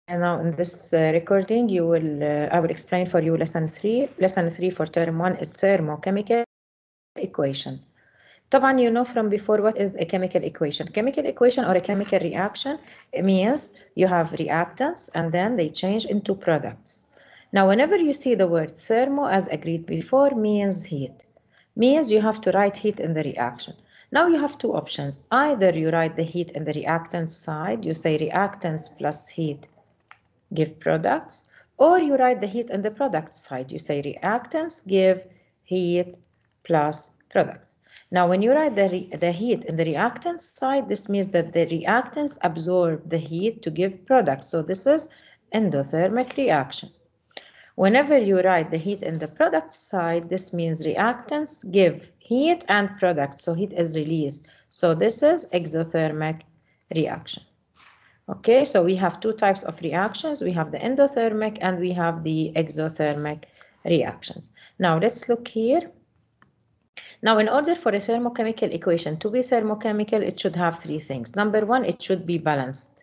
And now in this recording, I will explain for you lesson 3. Lesson 3 for term 1 is thermochemical equation. طبعا you know from before what is a chemical equation. Chemical equation or a chemical reaction means you have reactants and then they change into products. Now whenever you see the word thermo as agreed before means heat. Means you have to write heat in the reaction. Now you have two options. Either you write the heat in the reactant side, you say reactants plus heat give products, or you write the heat on the product side. You say reactants give heat plus products. Now, when you write the heat in the reactant side, this means that the reactants absorb the heat to give products. So this is endothermic reaction. Whenever you write the heat in the product side, this means reactants give heat and product. So heat is released. So this is exothermic reaction. Okay, so we have two types of reactions. We have the endothermic and we have the exothermic reactions. Now let's look here. Now, in order for a thermochemical equation to be thermochemical, it should have three things. Number one, it should be balanced.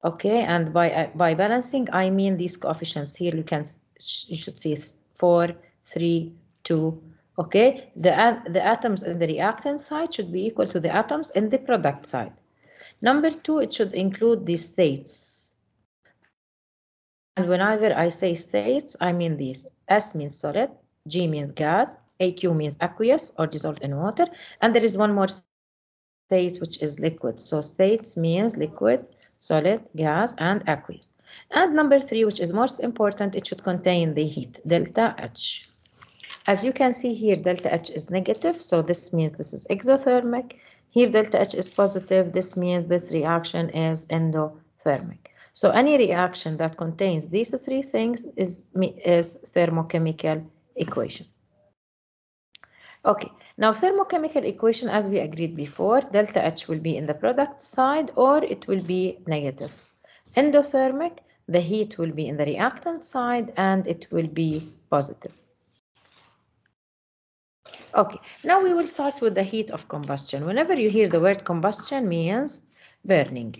Okay, and by balancing, I mean these coefficients here. You should see 4, 3, 2. Okay, the atoms in the reactant side should be equal to the atoms in the product side. Number two, it should include the states. And whenever I say states, I mean these. S means solid, G means gas, AQ means aqueous or dissolved in water, and there is one more state which is liquid. So states means liquid, solid, gas, and aqueous. And number three, which is most important, it should contain the heat, delta H. As you can see here, delta H is negative, so this means this is exothermic. Here, delta H is positive, this means this reaction is endothermic. So any reaction that contains these three things is thermochemical equation. Okay, now thermochemical equation, as we agreed before, delta H will be in the product side or it will be negative. Endothermic, the heat will be in the reactant side and it will be positive. Okay, now we will start with the heat of combustion. Whenever you hear the word combustion means burning.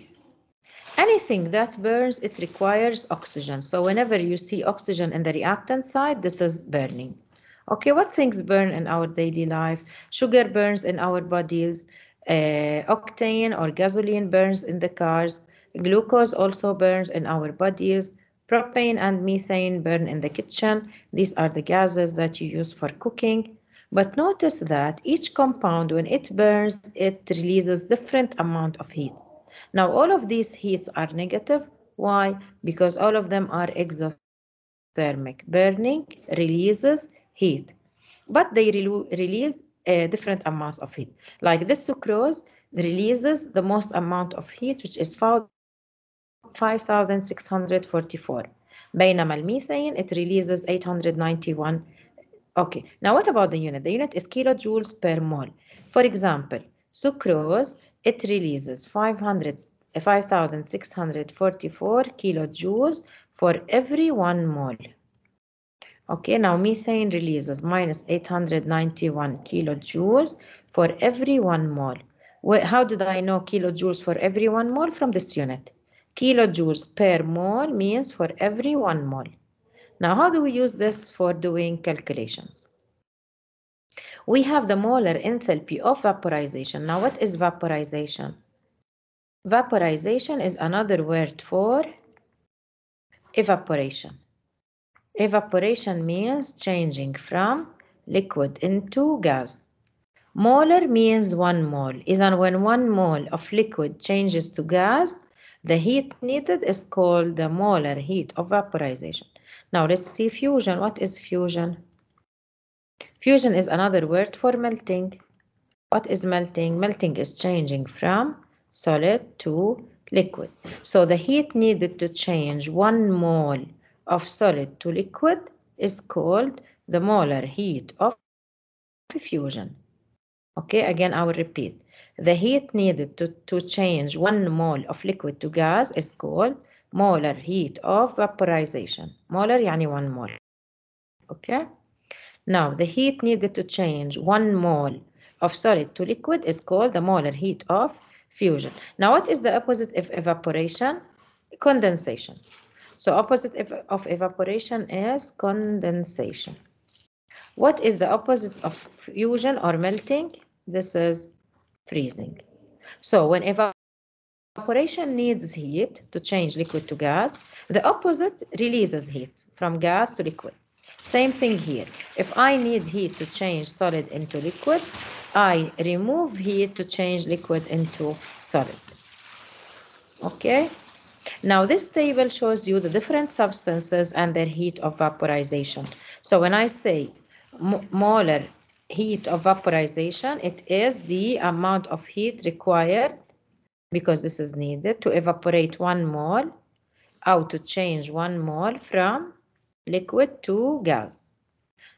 Anything that burns, it requires oxygen. So whenever you see oxygen in the reactant side, this is burning. Okay, what things burn in our daily life? Sugar burns in our bodies. Octane or gasoline burns in the cars. Glucose also burns in our bodies. Propane and methane burn in the kitchen. These are the gases that you use for cooking. But notice that each compound, when it burns, it releases different amount of heat. Now, all of these heats are negative. Why? Because all of them are exothermic. Burning releases heat, but they release different amounts of heat. Like this sucrose releases the most amount of heat, which is 5,644. بينما الميثane, it releases 891. Okay, now what about the unit? The unit is kilojoules per mole. For example, sucrose, it releases 5,644 kilojoules for every 1 mole. Okay, now methane releases minus 891 kilojoules for every 1 mole. How did I know kilojoules for every 1 mole? From this unit. Kilojoules per mole means for every 1 mole. Now, how do we use this for doing calculations? We have the molar enthalpy of vaporization. Now, what is vaporization? Vaporization is another word for evaporation. Evaporation means changing from liquid into gas. Molar means 1 mole. Even when 1 mole of liquid changes to gas, the heat needed is called the molar heat of vaporization. Now let's see fusion. What is fusion? Fusion is another word for melting. What is melting? Melting is changing from solid to liquid. So the heat needed to change 1 mole of solid to liquid is called the molar heat of fusion. Okay, again, I will repeat. The heat needed to change 1 mole of liquid to gas is called molar heat of vaporization. Molar يعني 1 mole. Okay? Now, the heat needed to change 1 mole of solid to liquid is called the molar heat of fusion. Now, what is the opposite of evaporation? Condensation. So opposite of evaporation is condensation. What is the opposite of fusion or melting? This is freezing. So when evaporation needs heat to change liquid to gas, the opposite releases heat from gas to liquid. Same thing here. If I need heat to change solid into liquid, I remove heat to change liquid into solid. Okay? Now this table shows you the different substances and their heat of vaporization. So when I say molar heat of vaporization, it is the amount of heat required, because this is needed, to evaporate 1 mole or to change 1 mole from liquid to gas.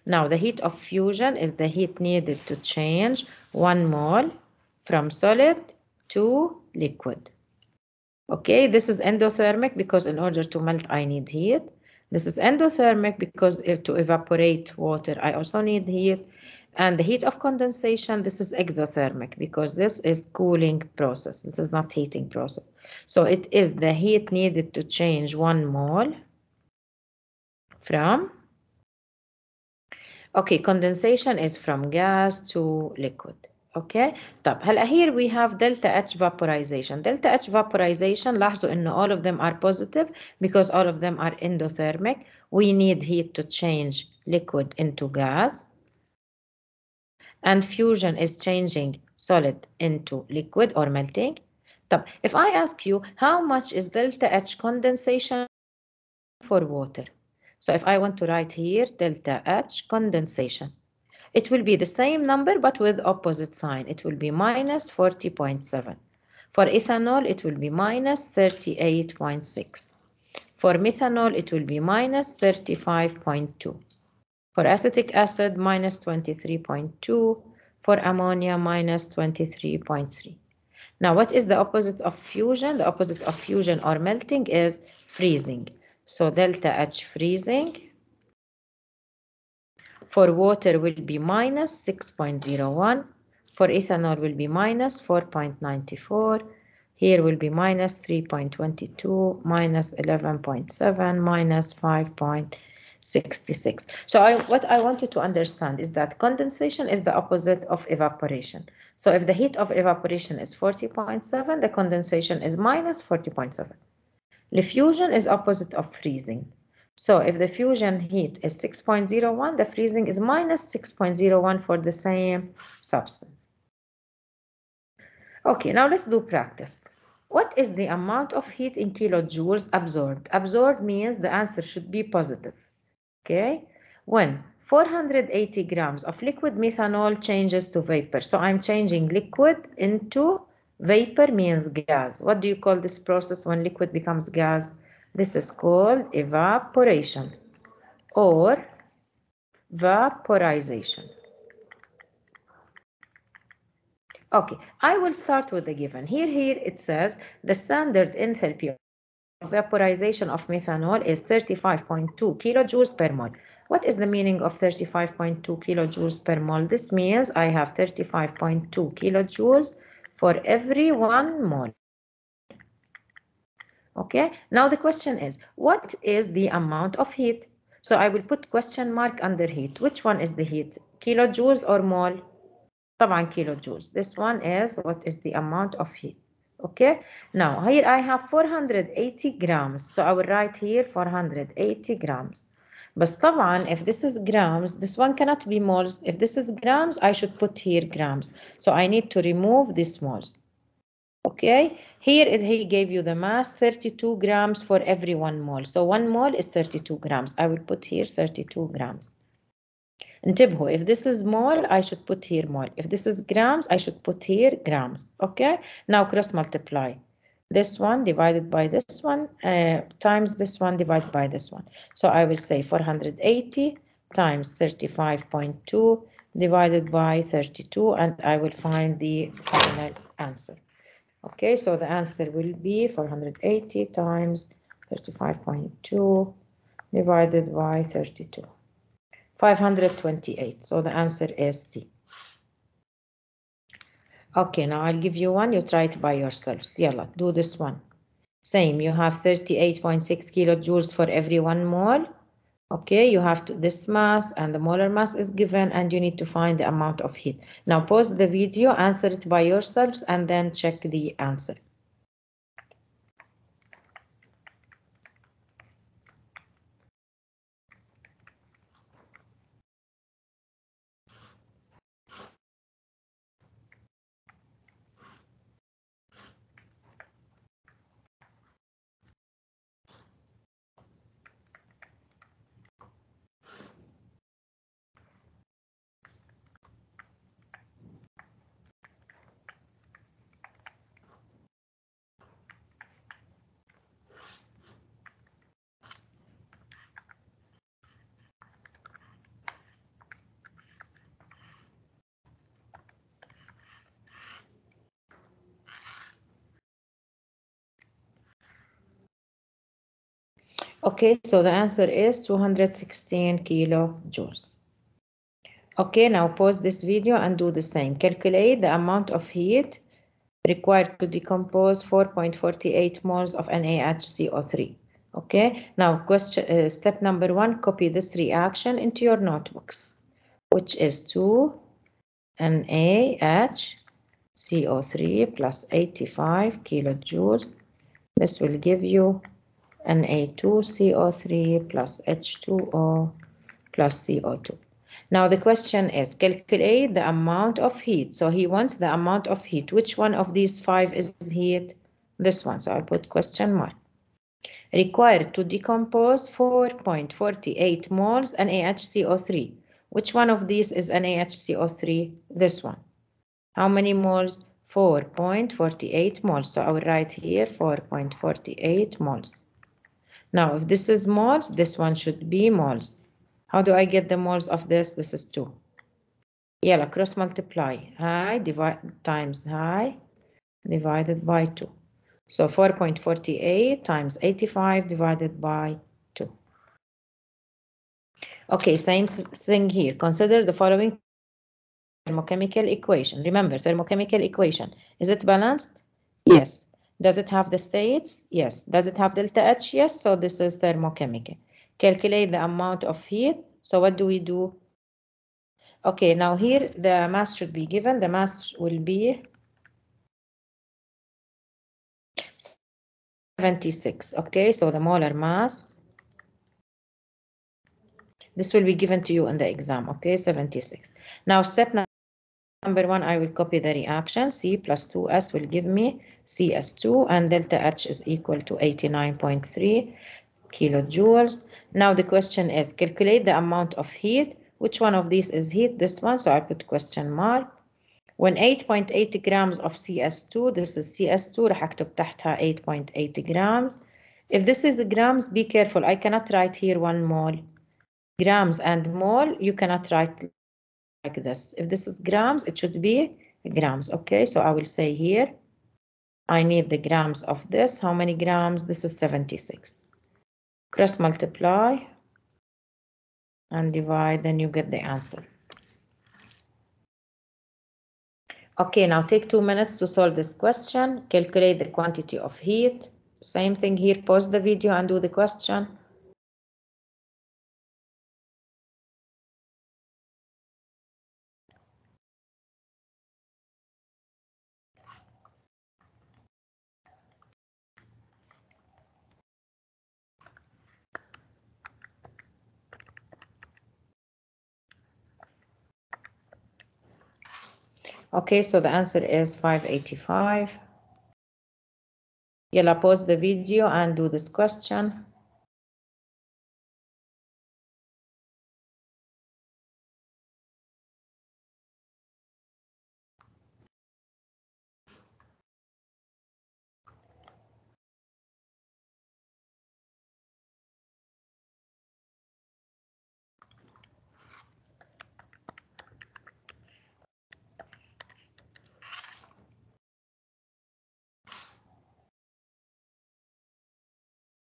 Now the heat of fusion is the heat needed to change 1 mole from solid to liquid. Okay, this is endothermic because in order to melt I need heat. This is endothermic because to evaporate water I also need heat. And the heat of condensation, this is exothermic because this is cooling process. This is not heating process. So it is the heat needed to change 1 mole from, okay, condensation is from gas to liquid. اوكي طب هلا here we have delta H vaporization. Delta H vaporization لاحظوا انه all of them are positive because all of them are endothermic. We need heat to change liquid into gas. And fusion is changing solid into liquid or melting. طب if I ask you how much is delta H condensation for water? So if I want to write here delta H condensation, it will be the same number but with opposite sign. It will be minus 40.7. For ethanol, it will be minus 38.6. For methanol, it will be minus 35.2. For acetic acid, minus 23.2. For ammonia, minus 23.3. Now, what is the opposite of fusion? The opposite of fusion or melting is freezing. So delta H freezing for water will be minus 6.01. For ethanol will be minus 4.94. Here will be minus 3.22, minus 11.7, minus 5.66. So what I wanted to understand is that condensation is the opposite of evaporation. So if the heat of evaporation is 40.7, the condensation is minus 40.7. The fusion is opposite of freezing. So if the fusion heat is 6.01, the freezing is minus 6.01 for the same substance. Okay, now let's do practice. What is the amount of heat in kilojoules absorbed? Absorbed means the answer should be positive. Okay, when 480 grams of liquid methanol changes to vapor. So I'm changing liquid into vapor means gas. What do you call this process when liquid becomes gas? This is called evaporation or vaporization. Okay, I will start with the given. Here it says the standard enthalpy of vaporization of methanol is 35.2 kilojoules per mole. What is the meaning of 35.2 kilojoules per mole? This means I have 35.2 kilojoules for every 1 mole. Okay, now the question is, what is the amount of heat? So I will put question mark under heat. Which one is the heat? Kilojoules or mole? طبعا kilojoules. This one is what is the amount of heat. Okay, now here I have 480 grams. So I will write here 480 grams. But طبعا if this is grams, this one cannot be moles. If this is grams, I should put here grams. So I need to remove these moles. Okay, here he gave you the mass 32 grams for every 1 mole. So 1 mole is 32 grams. I will put here 32 grams. انتبهوا, if this is mole, I should put here mole. If this is grams, I should put here grams. Okay, now cross multiply. This one divided by this one times this one divided by this one. So I will say 480 times 35.2 divided by 32, and I will find the final answer. Okay, so the answer will be 480 times 35.2 divided by 32. 528. So the answer is C. Okay, now I'll give you one. You try it by yourselves. Yalla, do this one. Same, you have 38.6 kilojoules for every 1 mole. Okay, you have to, this mass and the molar mass is given, and you need to find the amount of heat. Now pause the video, answer it by yourselves, and then check the answer. Okay, so the answer is 216 kilojoules. Okay, now pause this video and do the same. Calculate the amount of heat required to decompose 4.48 moles of NaHCO3. Okay, now question, step number 1, copy this reaction into your notebooks, which is 2 NaHCO3 plus 85 kilojoules. This will give you Na2CO3 plus H2O plus CO2. Now the question is, calculate the amount of heat. So he wants the amount of heat. Which one of these 5 is heat? This one. So I'll put question mark. Required to decompose 4.48 moles NaHCO3. Which one of these is NaHCO3? This one. How many moles? 4.48 moles. So I will write here 4.48 moles. Now, if this is moles, this one should be moles. How do I get the moles of this? This is 2. Yeah, cross multiply. High times high divided by 2. So 4.48 times 85 divided by 2. Okay, same thing here. Consider the following thermochemical equation. Remember, thermochemical equation. Is it balanced? Yes. Does it have the states? Yes. Does it have delta H? Yes. So this is thermochemical. Calculate the amount of heat. So what do we do? Okay, now here the mass should be given. The mass will be 76. Okay, so the molar mass. This will be given to you in the exam. Okay, 76. Now step number 1, I will copy the reaction. C plus 2S will give me CS2, and delta H is equal to 89.3 kilojoules. Now the question is, calculate the amount of heat. Which one of these is heat? This one, so I put question mark. When 8.8 grams of CS2, this is CS2, راح أكتب تحتها 8.8 grams. If this is grams, be careful. I cannot write here 1 mole. Grams and mole, you cannot write like this. If this is grams, it should be grams. Okay, so I will say here, I need the grams of this. How many grams? This is 76. Cross multiply and divide, then you get the answer. Okay, now take 2 minutes to solve this question. Calculate the quantity of heat. Same thing here, pause the video and do the question. Okay, so the answer is 585. Yalla, pause the video and do this question.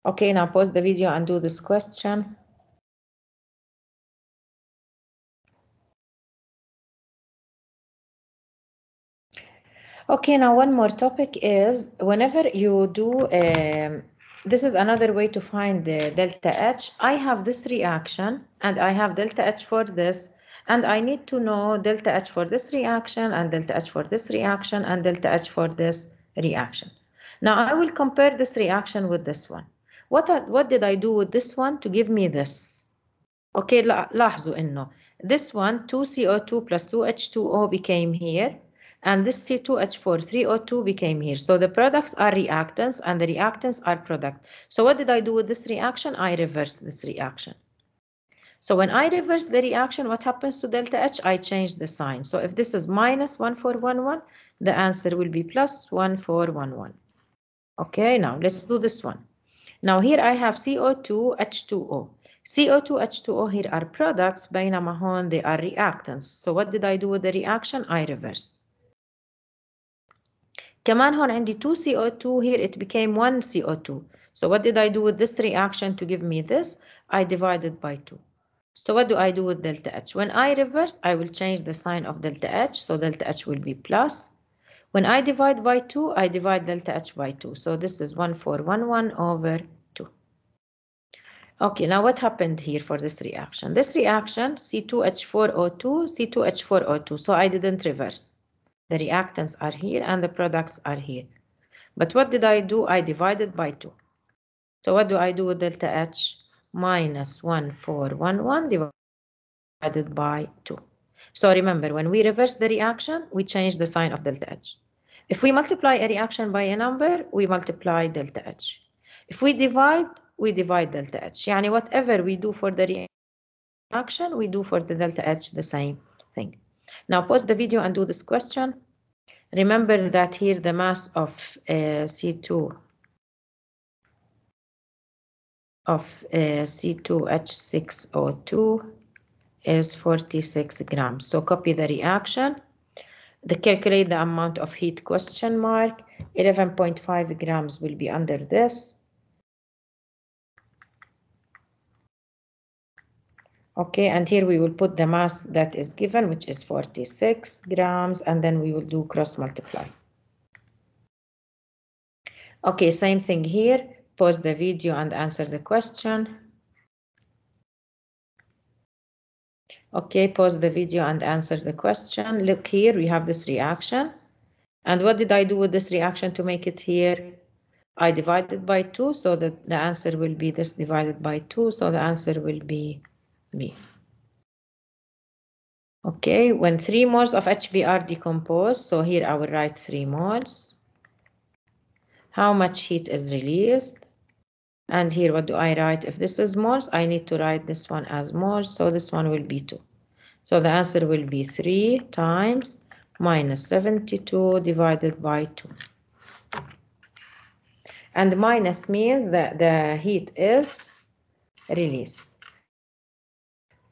Okay, now pause the video and do this question. Okay, now one more topic is whenever you do, this is another way to find the delta H. I have this reaction and I have delta H for this, and I need to know delta H for this reaction and delta H for this reaction and delta H for this reaction. Now I will compare this reaction with this one. What did I do with this one to give me this? Okay, لاحظوا إنه this one 2CO2 plus 2H2O became here, and this C2H4 3O2 became here. So the products are reactants and the reactants are product. So what did I do with this reaction? I reversed this reaction. So when I reverse the reaction, what happens to delta H? I change the sign. So if this is minus 1411, the answer will be plus 1411. Okay, now let's do this one. Now here I have CO2 H2O. CO2 H2O here are products, بينما هون they are reactants. So what did I do with the reaction? I reversed. كمان هون عندي 2 CO2 here it became 1 CO2. So what did I do with this reaction to give me this? I divided by 2. So what do I do with delta H? When I reverse, I will change the sign of delta H. So delta H will be plus. When I divide by 2, I divide delta H by 2. So this is 1411 over 2. Okay, now what happened here for this reaction? This reaction, C2H4O2, C2H4O2. So I didn't reverse. The reactants are here and the products are here. But what did I do? I divided by 2. So what do I do with delta H? Minus 1411 divided by 2. So remember, when we reverse the reaction, we change the sign of delta H. If we multiply a reaction by a number, we multiply delta H. If we divide delta H. يعني whatever we do for the reaction, we do for the delta H the same thing. Now pause the video and do this question. Remember that here the mass of C2 of C2H6O2 is 46 grams. So copy the reaction. Calculate the amount of heat question mark. 11.5 grams will be under this. Okay, and here we will put the mass that is given, which is 46 grams, and then we will do cross multiply. Okay, same thing here. Pause the video and answer the question. Okay, pause the video and answer the question. Look here, we have this reaction. And what did I do with this reaction to make it here? I divided by 2, so that the answer will be this divided by 2, so the answer will be B. Okay, when 3 moles of HB are decomposed, so here I will write 3 moles. How much heat is released? And here what do I write? If this is moles, I need to write this one as moles, so this one will be 2. So the answer will be 3 times minus 72 divided by 2. And minus means that the heat is released.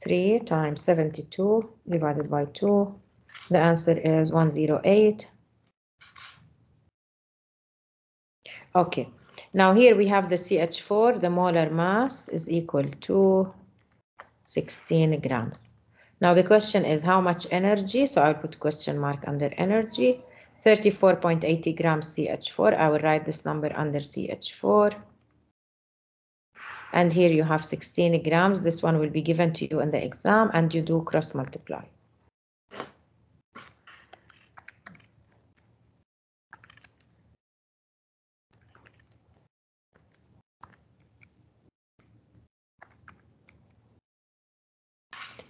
3 times 72 divided by 2. The answer is 108. Okay, now here we have the CH4. The molar mass is equal to 16 grams. Now the question is how much energy? So I'll put question mark under energy. 34.80 grams CH4. I will write this number under CH4. And here you have 16 grams. This one will be given to you in the exam, and you do cross multiply.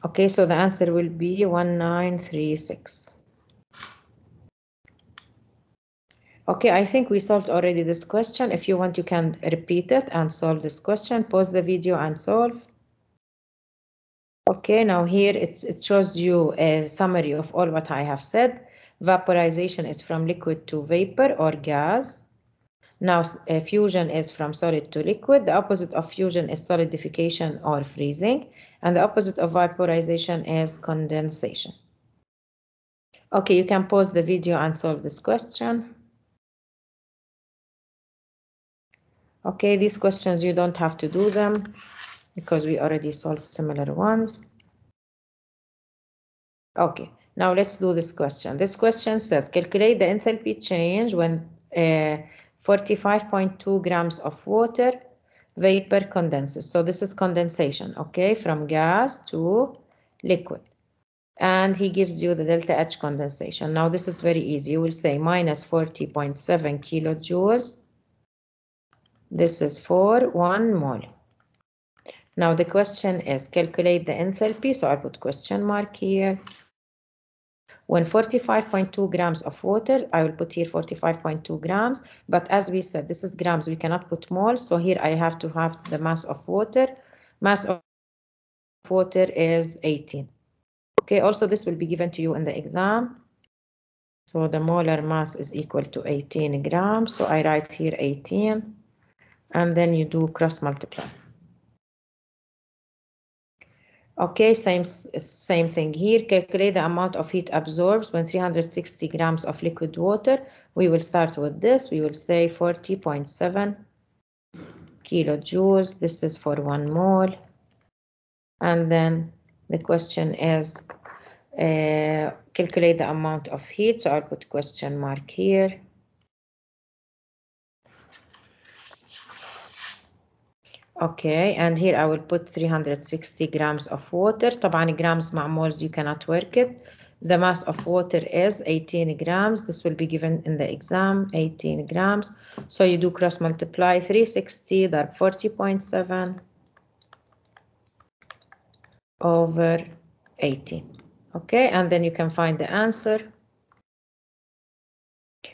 Okay, so the answer will be 1936. Okay, I think we solved already this question. If you want, you can repeat it and solve this question. Pause the video and solve. Okay, now here it shows you a summary of all what I have said. Vaporization is from liquid to vapor or gas. Now fusion is from solid to liquid. The opposite of fusion is solidification or freezing. And the opposite of vaporization is condensation. Okay, you can pause the video and solve this question. Okay, these questions you don't have to do them because we already solved similar ones. Okay, Now let's do this question. This question says, calculate the enthalpy change when 45.2 grams of water vapor condenses. So this is condensation, okay, from gas to liquid. And he gives you the delta H condensation. Now this is very easy. You will say minus 40.7 kilojoules. This is for 1 mole. Now the question is calculate the enthalpy. So I put question mark here. When 45.2 grams of water, I will put here 45.2 grams. But as we said, this is grams. We cannot put moles. So here I have to have the mass of water. Mass of water is 18. Okay, also this will be given to you in the exam. So the molar mass is equal to 18 grams. So I write here 18. And then you do cross multiply. Okay, same thing here. Calculate the amount of heat absorbed when 360 grams of liquid water. We will start with this. We will say 40.7 kilojoules. This is for 1 mole. And then the question is calculate the amount of heat. So I'll put question mark here. Okay, and here I will put 360 grams of water. طبعا grams مع moles you cannot work it. The mass of water is 18 grams. This will be given in the exam, 18 grams. So you do cross multiply 360 ضرب 40.7 over 18. Okay, and then you can find the answer.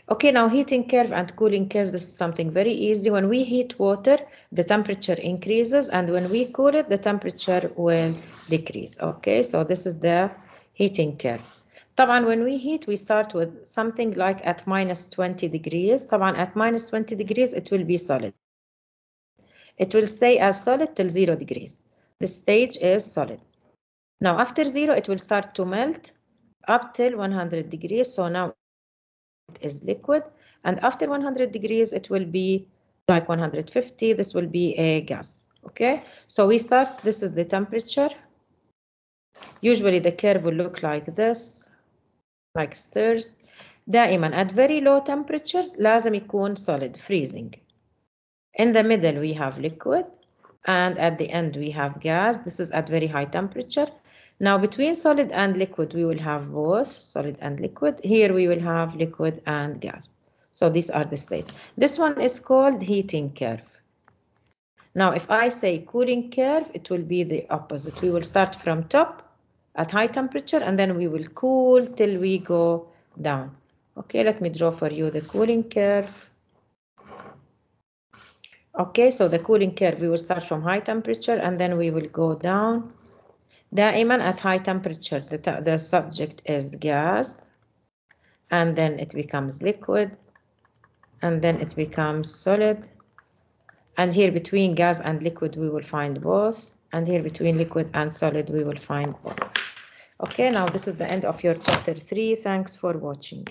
Okay, now heating curve and cooling curve, this is something very easy. When we heat water, the temperature increases, and when we cool it, the temperature will decrease. Okay, so this is the heating curve. طبعا when we heat, we start with something like at minus 20 degrees. طبعا at minus 20 degrees, it will be solid. It will stay as solid till 0 degrees. The stage is solid. Now after 0, it will start to melt up till 100 degrees. So now it is liquid, and after 100 degrees it will be like 150. This will be a gas. Okay, so we start, this is the temperature. Usually the curve will look like this, like stairs. دائما at very low temperature لازم يكون solid, freezing. In the middle we have liquid, and at the end we have gas. This is at very high temperature. Now between solid and liquid, we will have both solid and liquid. Here we will have liquid and gas. So these are the states. This one is called heating curve. Now if I say cooling curve, it will be the opposite. We will start from top at high temperature, and then we will cool till we go down. Okay, let me draw for you the cooling curve. Okay, so the cooling curve, we will start from high temperature, and then we will go down. دائما at high temperature, the subject is gas, and then it becomes liquid, and then it becomes solid. And here between gas and liquid, we will find both. And here between liquid and solid, we will find both. Okay, now this is the end of your chapter 3. Thanks for watching.